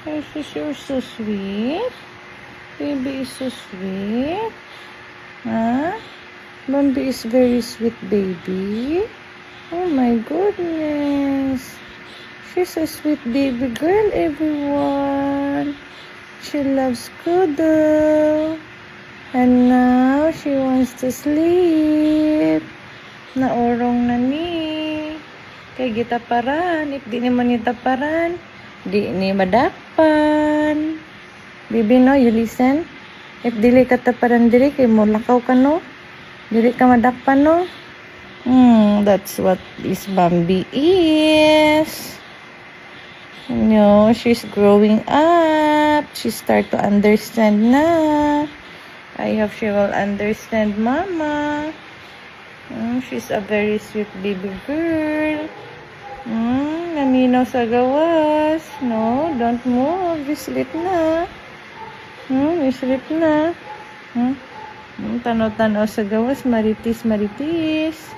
You're so sweet. Baby is so sweet. Huh? Bambi is very sweet baby. Oh my goodness. She's a sweet baby girl, everyone. She loves cuddle. And now she wants to sleep. Naurong na ni. Kay gitaparan. If di ni man itaparan, di ni madakpan. Baby, no, you listen? If dili ka taparan diri, kay mo lakaw ka, no? Dili ka madakpan, no? That's what this Bambi is. She's growing up. She start to understand na. I hope she will understand Mama. She's a very sweet baby girl. Naminaw sa gawas. No, don't move. You sleep na. You sleep na. Tanaw-tanaw sa gawas. Maritis, maritis.